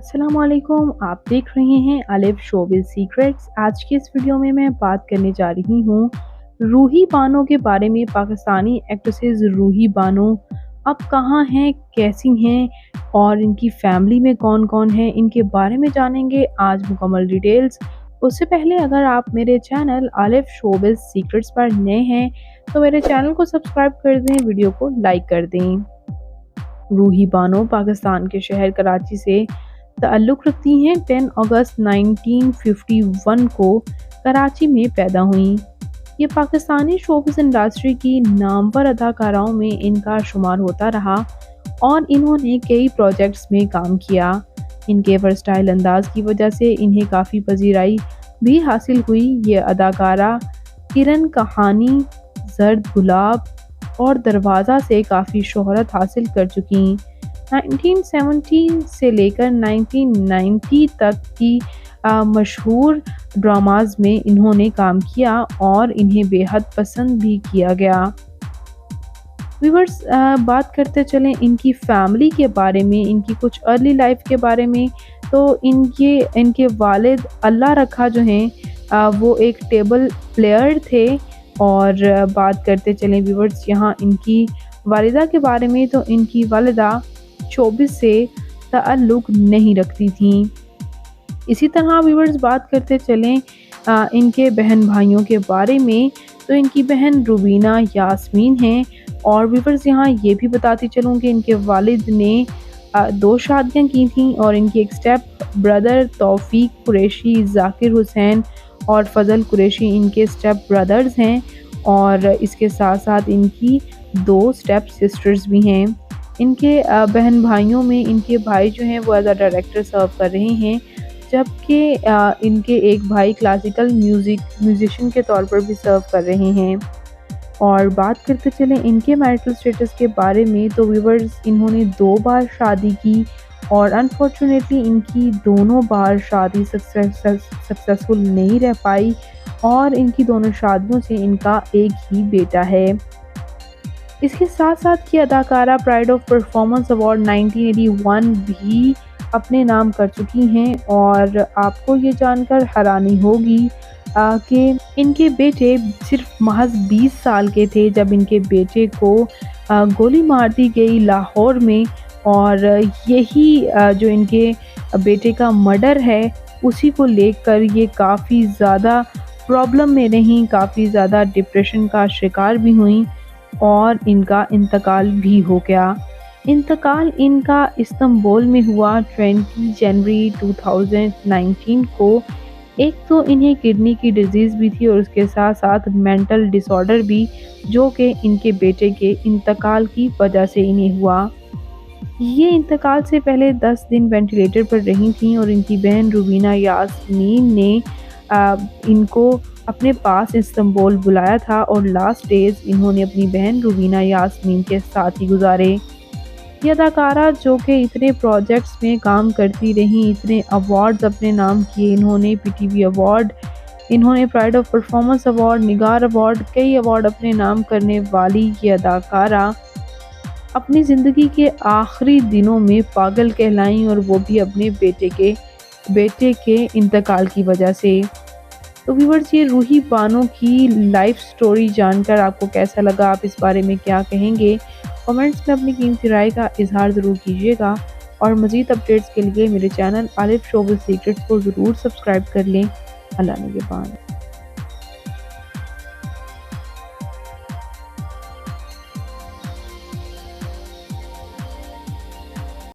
अस्सलाम वालेकुम, आप देख रहे हैं अलिफ शोबिज़ सीक्रेट्स। आज की इस वीडियो में मैं बात करने जा रही हूँ रूही बानो के बारे में। पाकिस्तानी एक्ट्रेसेस रूही बानो अब कहाँ हैं, कैसी हैं और इनकी फैमिली में कौन-कौन है, इनके बारे में जानेंगे आज मुकम्मल डिटेल्स। उससे पहले अगर आप मेरे चैनल अलिफ शोबिज़ सीक्रेट्स पर नए हैं तो मेरे चैनल को सब्सक्राइब कर दें, वीडियो को लाइक कर दें। रूही बानो पाकिस्तान के शहर कराची से ताल्लुक़ रखती हैं। 10 अगस्त 1951 को कराची में पैदा हुईं। ये पाकिस्तानी शोबिज़ इंडस्ट्री की नामवर अदाकाराओं में इनका शुमार होता रहा और इन्होंने कई प्रोजेक्ट्स में काम किया। इनके वर्सटाइल अंदाज की वजह से इन्हें काफ़ी पजीराई भी हासिल हुई। ये अदाकारा किरण कहानी, जर्द गुलाब और दरवाज़ा से काफ़ी शोहरत हासिल कर चुकी। 1970 से लेकर 1990 तक की मशहूर ड्रामाज में इन्होंने काम किया और इन्हें बेहद पसंद भी किया गया। व्यूअर्स, बात करते चलें इनकी फैमिली के बारे में, इनकी कुछ अर्ली लाइफ के बारे में। तो इनके वालिद अल्लाह रखा जो हैं वो एक टेबल प्लेयर थे। और बात करते चलें व्यूअर्स यहाँ इनकी वालिदा के बारे में, तो इनकी वालिदा शोबिज़ से ताल्लुक़ नहीं रखती थीं। इसी तरह व्यूअर्स बात करते चलें इनके बहन भाइयों के बारे में, तो इनकी बहन रुबीना यास्मीन हैं। और व्यूअर्स यहाँ ये भी बताती चलूँ कि इनके वालिद ने 2 शादियाँ की थीं और इनकी एक स्टेप ब्रदर तौफीक कुरैशी, जाकिर हुसैन और फजल कुरैशी इनके स्टेप ब्रदर्स हैं। और इसके साथ साथ इनकी 2 स्टेप सिस्टर्स भी हैं। इनके बहन भाइयों में इनके भाई जो हैं वो एज अ डायरेक्टर सर्व कर रहे हैं, जबकि इनके एक भाई क्लासिकल म्यूजिशियन के तौर पर भी सर्व कर रहे हैं। और बात करते चलें इनके मैरिटल स्टेटस के बारे में, तो व्यूअर्स इन्होंने 2 बार शादी की और अनफॉर्चुनेटली इनकी दोनों बार शादी सक्सेसफुल नहीं रह पाई और इनकी दोनों शादियों से इनका एक ही बेटा है। इसके साथ साथ ये अदाकारा प्राइड ऑफ परफॉर्मेंस अवार्ड 1981 भी अपने नाम कर चुकी हैं। और आपको ये जानकर हैरानी होगी कि इनके बेटे सिर्फ महज 20 साल के थे जब इनके बेटे को गोली मार दी गई लाहौर में। और यही जो इनके बेटे का मर्डर है उसी को लेकर ये काफ़ी ज़्यादा प्रॉब्लम में रहीं, काफ़ी ज़्यादा डिप्रेशन का शिकार भी हुई और इनका इंतकाल भी हो गया। इंतकाल इनका इस्तांबुल में हुआ 20 जनवरी 2019 को। एक तो इन्हें किडनी की डिजीज़ भी थी और उसके साथ साथ मेंटल डिसऑर्डर भी, जो कि इनके बेटे के इंतकाल की वजह से इन्हें हुआ। ये इंतकाल से पहले 10 दिन वेंटिलेटर पर रही थीं और इनकी बहन रुबीना यास्मीन ने इनको अपने पास इस्तांबुल बुलाया था और लास्ट डेज इन्होंने अपनी बहन रुबीना यास्मीन के साथ ही गुजारे। ये अदाकारा जो कि इतने प्रोजेक्ट्स में काम करती रहीं, इतने अवार्ड्स अपने नाम किए, इन्होंने पीटीवी अवार्ड, इन्होंने pride of performance award, Nigar award, कई अवार्ड अपने नाम करने वाली ये अदाकारा अपनी ज़िंदगी के आखिरी दिनों में पागल कहलाईं और वो भी अपने बेटे के इंतकाल की वजह से। तो व्यूअर्स, ये रूही बानो की लाइफ स्टोरी जानकर आपको कैसा लगा, आप इस बारे में क्या कहेंगे? कमेंट्स में अपनी कीमती राय का इजहार ज़रूर कीजिएगा और मज़ीद अपडेट्स के लिए मेरे चैनल अलिफ शोबिज़ सीक्रेट्स को ज़रूर सब्सक्राइब कर लें। अल्लाह निगहबान।